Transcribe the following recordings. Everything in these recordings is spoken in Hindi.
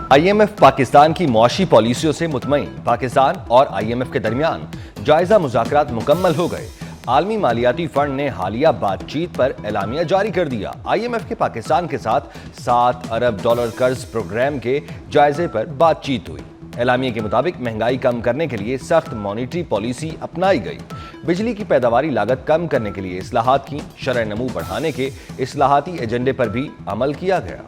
IMF पाकिस्तान की मौशी पॉलिसियों से मुतमईन। पाकिस्तान और IMF के दरमियान जायजा मुज़ाकरात मुकम्मल हो गए। आलमी मालियाती फंड ने हालिया बातचीत पर एलामिया जारी कर दिया। IMF के पाकिस्तान के साथ $7 अरब कर्ज प्रोग्राम के जायजे पर बातचीत हुई। एलामिया के मुताबिक महंगाई कम करने के लिए सख्त मॉनिटरी पॉलिसी अपनाई गई। बिजली की पैदावारी लागत कम करने के लिए इस्लाहात की, शरह नमू बढ़ाने के इस्लाहाती एजेंडे पर भी अमल किया गया।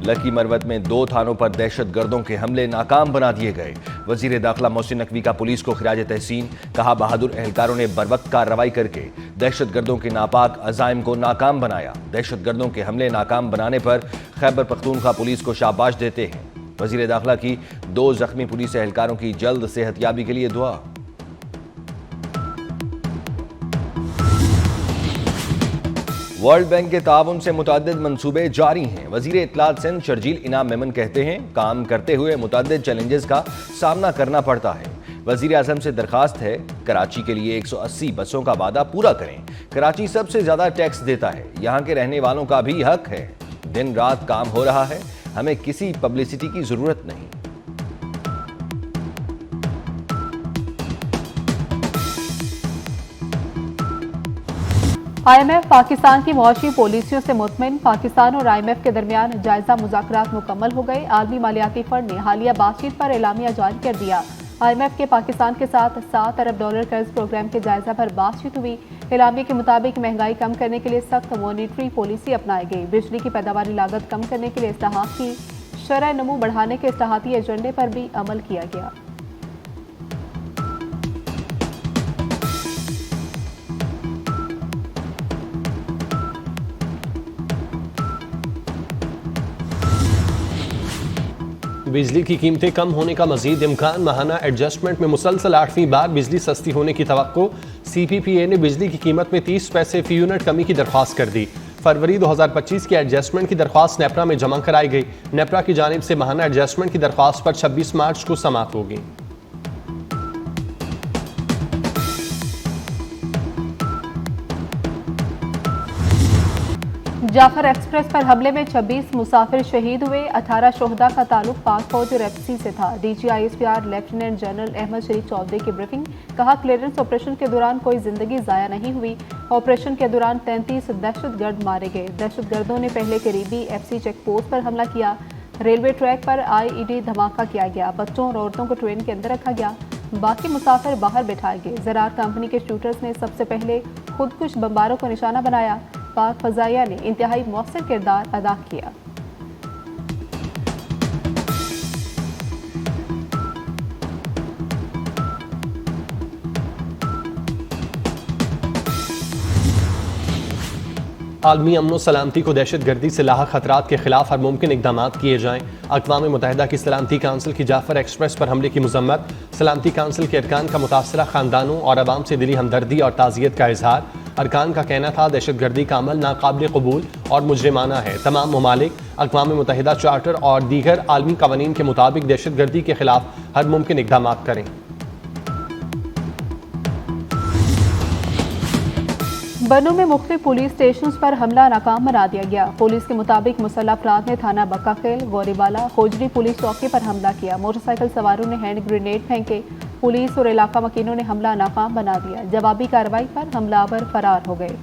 लकी मरवत में 2 थानों पर दहशतगर्दों के हमले नाकाम बना दिए गए। वजीर दाखिला मोहसिन नकवी का पुलिस को खिराज तहसीन। कहा, बहादुर एहलकारों ने बरवक्त कार्रवाई करके दहशतगर्दों के नापाक अजाइम को नाकाम बनाया। दहशतगर्दों के हमले नाकाम बनाने पर खैबर पख्तूनख्वा पुलिस को शाबाश देते हैं। वजीर दाखिला की 2 जख्मी पुलिस एहलकारों की जल्द सेहतयाबी के लिए दुआ। वर्ल्ड बैंक के ताउन से मुतअद्दिद मंसूबे जारी हैं। वजीर इत्तलात सिंध शर्जील इनाम मेमन कहते हैं, काम करते हुए मुतअद्दिद चैलेंजेस का सामना करना पड़ता है। वजीर आजम से दरखास्त है, कराची के लिए 180 बसों का वादा पूरा करें। कराची सबसे ज्यादा टैक्स देता है, यहाँ के रहने वालों का भी हक है। दिन रात काम हो रहा है, हमें किसी पब्लिसिटी की जरूरत नहीं। IMF पाकिस्तान की मौशी पॉलिसियों से मुतमिन। पाकिस्तान और IMF के दरमियान जायजा मुज़ाकरात मुकम्मल हो गए। आलमी मालियाती फंड ने हालिया बातचीत पर एलामिया जारी कर दिया। IMF के पाकिस्तान के साथ $7 अरब कर्ज प्रोग्राम के जायजा पर बातचीत हुई। एलामिया के मुताबिक महंगाई कम करने के लिए सख्त मॉनिटरी पॉलिसी अपनाई गई। बिजली की पैदावारी लागत कम करने के लिए इस्लाहात की, शरह नमू बढ़ाने के इस्लाहाती एजेंडे पर भी अमल किया गया। बिजली की कीमतें कम होने का मजीद इम्कान। माहाना एडजस्टमेंट में मुसलसल 8वीं बार बिजली सस्ती होने की तवक्को। CPPA ने बिजली की कीमत में 30 पैसे फी यूनिट कमी की दरख्वास्त कर दी। फरवरी 2025 की एडजस्टमेंट की दरख्वास्त नेपरा में जमा कराई गई। नेपरा की जानिब से माहाना एडजस्टमेंट की दरख्वास्त पर 26 मार्च को समाप्त होगी। जाफर एक्सप्रेस पर हमले में 26 मुसाफिर शहीद हुए। 18 शोहदा का ताल्लुक पाक फौज और FC से था। DG ISPR lieutenant general Ahmed Sharif Chaudhry की ब्रीफिंग। कहा, क्लियरेंस ऑपरेशन के दौरान कोई जिंदगी जाया नहीं हुई। ऑपरेशन के दौरान 33 दहशतगर्द मारे गए। दहशतगर्दों ने पहले करीबी FC चेक पोस्ट पर हमला किया। रेलवे ट्रैक पर IED धमाका किया गया। बच्चों और औरतों को ट्रेन के अंदर रखा गया। बाकी मुसाफिर बाहर बैठाए गए। ज़रार कंपनी के शूटर्स ने सबसे पहले खुदकुश बमबारों को निशाना बनाया। पाक फजाइया ने इंतहाई मौसर किरदार अदा किया। आलमी अमन सलामती को दहशत गर्दी से लाहक खतरात के खिलाफ हर मुमकिन इकदाम किए जाएँ। अक़वाम मुत्तहिदा की सलामती काउंसिल की जाफर एक्सप्रेस पर हमले की मजम्मत। सलामती काउंसिल के अरकान का मुतासरा खानदानों और अवाम से दिली हमदर्दी और ताज़ियत का इजहार। अरकान का कहना था, दहशतगर्दी का अमल नाकाबिल कबूल और मुजरिमाना है। तमाम ममालिक अक़वाम मुत्तहिदा चार्टर और दीगर आलमी कवानीन के मुताबिक दहशतगर्दी के खिलाफ हर मुमकिन इकदाम करें। बन्नू में मुख्तलिफ पुलिस स्टेशन पर हमला नाकाम बना दिया गया। पुलिस के मुताबिक मुसल्लह अफराद ने थाना बक्काखेल, गोरीबाला, खोजरी पुलिस चौकी पर हमला किया। मोटरसाइकिल सवारों ने हैंड ग्रेनेड फेंके। पुलिस और इलाका मकीनों ने हमला नाकाम बना दिया। जवाबी कार्रवाई पर हमलावर फरार हो गए।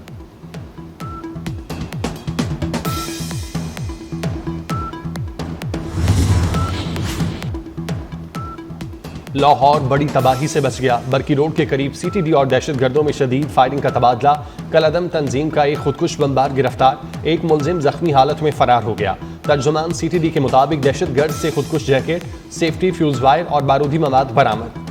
लाहौर बड़ी तबाही से बच गया। बरकी रोड के करीब CTD और दहशतगर्दों में शदीद फायरिंग का तबादला। कलअदम तंजीम का एक खुदकुश बमबार गिरफ्तार। एक मुलजिम जख्मी हालत में फरार हो गया। तर्जुमान CTD के मुताबिक दहशतगर्द से खुदकुश जैकेट, सेफ्टी फ्यूज वायर और बारूदी मवाद बरामद।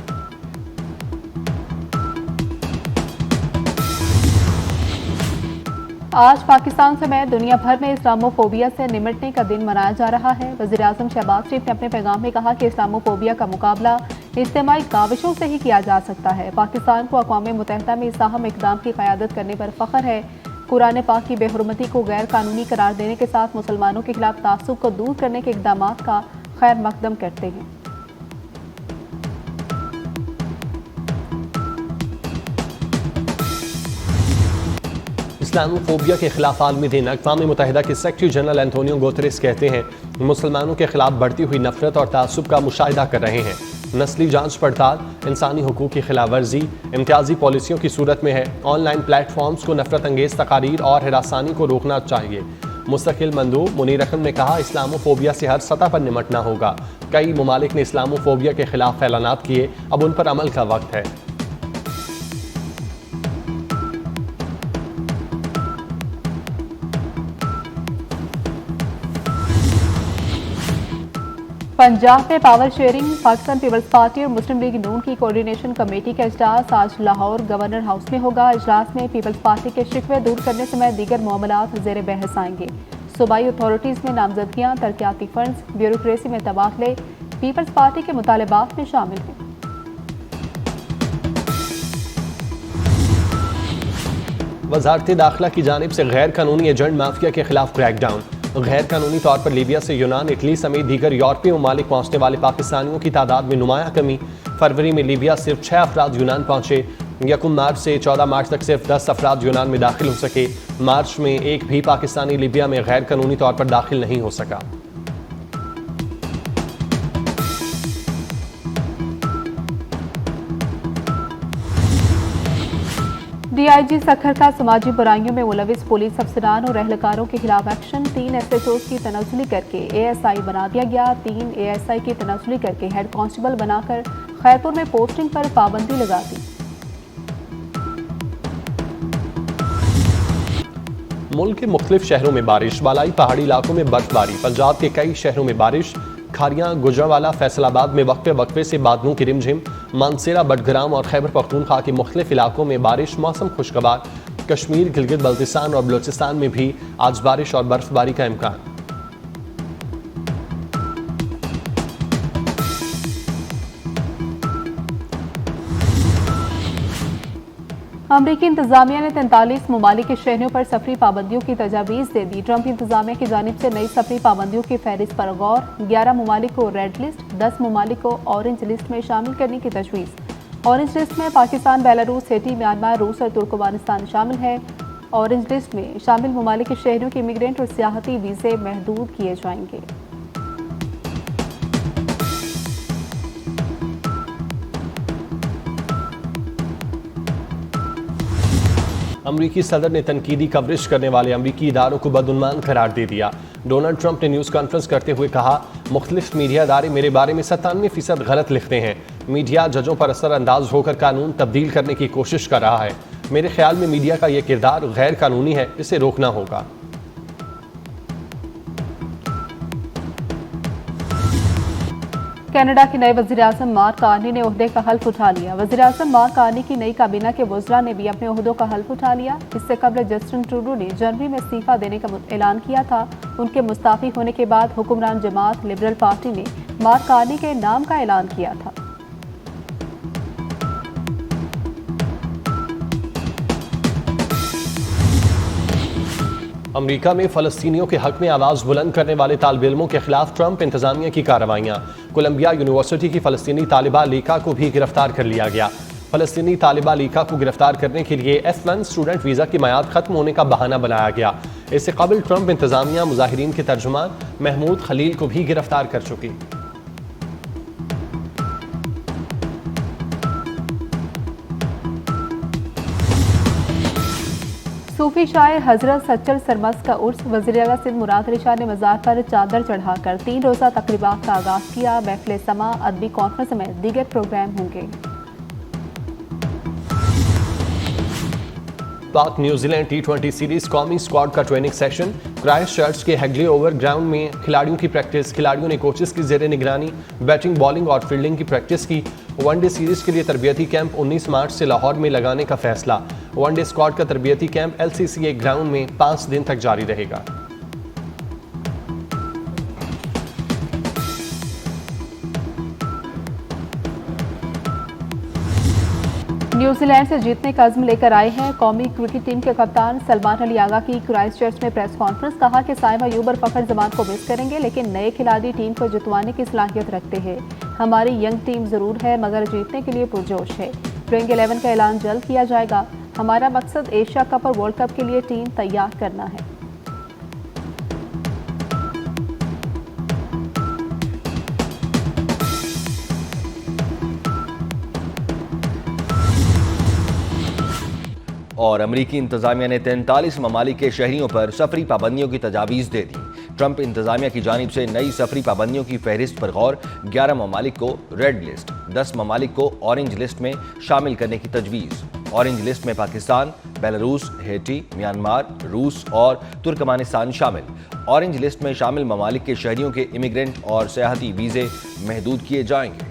आज पाकिस्तान समेत दुनिया भर में इस्लामोफोबिया से निमटने का दिन मनाया जा रहा है। वज़ीर आज़म शहबाज शरीफ ने अपने पैगाम में कहा कि इस्लामोफोबिया का मुकाबला इज्तिमाई काविशों से ही किया जा सकता है। पाकिस्तान को अक़वाम मुत्तहिदा में इस अहम इक़दाम की क़यादत करने पर फ़ख्र है। कुरान पाक की बेहुरमती को गैर कानूनी करार देने के साथ मुसलमानों के खिलाफ तासुब को दूर करने के इक़दाम का खैर मकदम करते हैं। इस्लामोफोबिया के खिलाफ आलमी दिन। अक़वाम मुत्तहिदा के सेक्रेटरी जनरल एंटोनियो गुतेरेस कहते हैं मुसलमानों के खिलाफ बढ़ती हुई नफरत और तासुब का मुशाहिदा कर रहे हैं। नस्ली जांच पड़ताल, इंसानी हुकूक की खिलाफ वर्जी, इम्तियाजी पॉलिसियों की सूरत में है। ऑनलाइन प्लेटफॉर्म्स को नफरत अंगेज तकारीर और हिरासानी को रोकना चाहिए। मुस्तकिल मंदूब मुनीर अहमद ने कहा इस्लामोफोबिया से हर सतह पर निमटना होगा। कई ममालिक ने इस्लामोफोबिया के खिलाफ ऐलानात किए, अब उन पर अमल का वक्त है। पंजाब में पावर शेयरिंग, पाकिस्तान पीपल्स पार्टी और मुस्लिम लीग नून की कोऑर्डिनेशन कमेटी का इजलास आज लाहौर गवर्नर हाउस में होगा। इजलास में पीपल्स पार्टी के शिकवे दूर करने समेत दीगर मामलात ज़ेर बहस आएंगे। सूबाई अथॉरिटीज़ में नामजदगियाँ, तरक्याती फंड्स, ब्यूरोक्रेसी में तबादले पीपल्स पार्टी के मुतालबात में शामिल हैं। वजारत दाखिला की जानिब से गैर कानूनी एजेंट माफिया के खिलाफ क्रैकडाउन। गैर कानूनी तौर पर लीबिया से यूनान, इटली समेत दीगर यूरोपीय ममालिक पहुंचने वाले पाकिस्तानियों की तादाद में नुमाया कमी। फरवरी में लीबिया सिर्फ 6 अफराद यूनान पहुंचे। 1 मार्च से 14 मार्च तक सिर्फ 10 अफराद यूनान में दाखिल हो सके। मार्च में एक भी पाकिस्तानी लीबिया में गैर कानूनी तौर पर दाखिल नहीं हो सका। डीआईजी सखर का समाजी बुराइयों में मुलविस पुलिस अफसरान और एहलकारों के खिलाफ एक्शन। 3 SHOs की तनज़ुली करके ASI बना दिया गया। 3 ASI की तनज़ुली करके हेड कांस्टेबल बनाकर खैरपुर में पोस्टिंग पर पाबंदी लगा दी। मुल्क के मुख्तलिफ शहरों में बारिश, बालाई पहाड़ी इलाकों में बर्फबारी। पंजाब के कई शहरों में बारिश। खारियां, गुजरांवाला, फैसलाबाद में वक्फे वक्फे से बादलों की रिमझिम। मानसेरा, बडग्राम और खैबर पख्तूनख्वा के मुख्तलिफ इलाकों में बारिश। मौसम खुशगवार। कश्मीर, गिलगित बल्तिस्तान और बलूचिस्तान में भी आज बारिश और बर्फबारी का इम्कान। अमरीकी इंतजामिया ने 43 ममालिक के शहरों पर सफरी पाबंदियों की तजावीज़ दे दी। ट्रंप इंतजामिया की जानिब से नई सफरी पाबंदियों की फहरिस्त पर गौर। 11 ममालिक को रेड लिस्ट, 10 ममालिक को ऑरेंज लिस्ट में शामिल करने की तजवीज़। ऑरेंज लिस्ट में पाकिस्तान, बेलारूस, हैती, म्यांमार, रूस और तुर्कमेनिस्तान शामिल है। ऑरेंज लिस्ट में शामिल ममालिक के शहरों के इमिग्रेंट और सियाहती वीज़े महदूद किए जाएंगे। अमरीकी सदर ने तनकीदी कवरेज करने वाले अमरीकी इदारों को बदउन्मान करार दे दिया। डोनाल्ड ट्रंप ने न्यूज़ कॉन्फ्रेंस करते हुए कहा मुख्तलिफ मीडिया इदारे मेरे बारे में 97% गलत लिखते हैं। मीडिया जजों पर असरअंदाज होकर कानून तब्दील करने की कोशिश कर रहा है। मेरे ख्याल में मीडिया का यह किरदार गैर कानूनी है, इसे रोकना होगा। कनाडा के नए वज़ीर-ए-आज़म मार्क कार्नी ने ओहदे का हल्फ उठा लिया। वज़ीर-ए-आज़म मार्क कार्नी की नई काबीना के वज़रा ने भी अपने ओहदों का हल्फ उठा लिया। इससे कबल जस्टिन ट्रूडो ने जनवरी में इस्तीफा देने का ऐलान किया था। उनके मुस्ताफी होने के बाद हुक्मरान जमात लिबरल पार्टी ने मार्क कार्नी के नाम का ऐलान किया था। अमेरिका में फ़लस्तीनियों के हक में आवाज़ बुलंद करने वाले तालिब इल्मों के खिलाफ ट्रंप इंतजामिया की कार्रवाइयाँ। कोलंबिया यूनिवर्सिटी की फ़लस्तीनी तालिबा लीका को भी गिरफ्तार कर लिया गया। फ़लस्तीनी तालिबा लीका को गिरफ्तार करने के लिए F1 स्टूडेंट वीज़ा की मियाद खत्म होने का बहाना बनाया गया। इससे कबल ट्रंप इंतजामिया मुजाहिरीन के तर्जुमान महमूद खलील को भी गिरफ्तार कर चुकी। सूफी शायर हजरत सच्चर सरमस्त का उर्स वज़ीर-ए-आला सिंध मुराद अली शाह ने मज़ार पर चादर चढ़ाकर 3 रोज़ा तकरीबात का आगाज़ किया। महफिल समा, अदबी कॉन्फ्रेंस समेत दीगर प्रोग्राम होंगे। पाक न्यूजीलैंड T20 सीरीज कौमी स्क्वाड का ट्रेनिंग सेशन। क्राइस्टचर्च के हैगले ओवर ग्राउंड में खिलाड़ियों की प्रैक्टिस। खिलाड़ियों ने कोचेस की जेर निगरानी बैटिंग, बॉलिंग और फील्डिंग की प्रैक्टिस की। वनडे सीरीज के लिए तरबियती कैंप 19 मार्च से लाहौर में लगाने का फैसला। वनडे स्क्वाड का तरबियती कैंप LCCA ग्राउंड में 5 दिन तक जारी रहेगा। न्यूजीलैंड से जीतने का अज़्म लेकर आए हैं। कौमी क्रिकेट टीम के कप्तान सलमान अली आगा की क्राइस्टचर्च में प्रेस कॉन्फ्रेंस। कहा कि साइम अयूब और फखर जमान को मिस करेंगे, लेकिन नए खिलाड़ी टीम को जितवाने की सलाहियत रखते हैं। हमारी यंग टीम जरूर है, मगर जीतने के लिए पुरजोश है। प्लेइंग 11 का ऐलान जल्द किया जाएगा। हमारा मकसद एशिया कप और वर्ल्ड कप के लिए टीम तैयार करना है। और अमरीकी इंतजामिया ने 43 ममालिक के शहरियों पर सफरी पाबंदियों की तजावीज़ दे दी। ट्रंप इंतजामिया की जानिब से नई सफरी पाबंदियों की फहरिस्त पर गौर, 11 ममालिक को रेड लिस्ट, 10 ममालिक को ऑरेंज लिस्ट में शामिल करने की तजवीज़। ऑरेंज लिस्ट में पाकिस्तान, बेलारूस, हेटी, म्यांमार, रूस और तुर्कमानिस्तान शामिल। ऑरेंज लिस्ट में शामिल ममालिक के शहरियों के इमिग्रेंट और सयाहती वीज़े महदूद किए जाएंगे।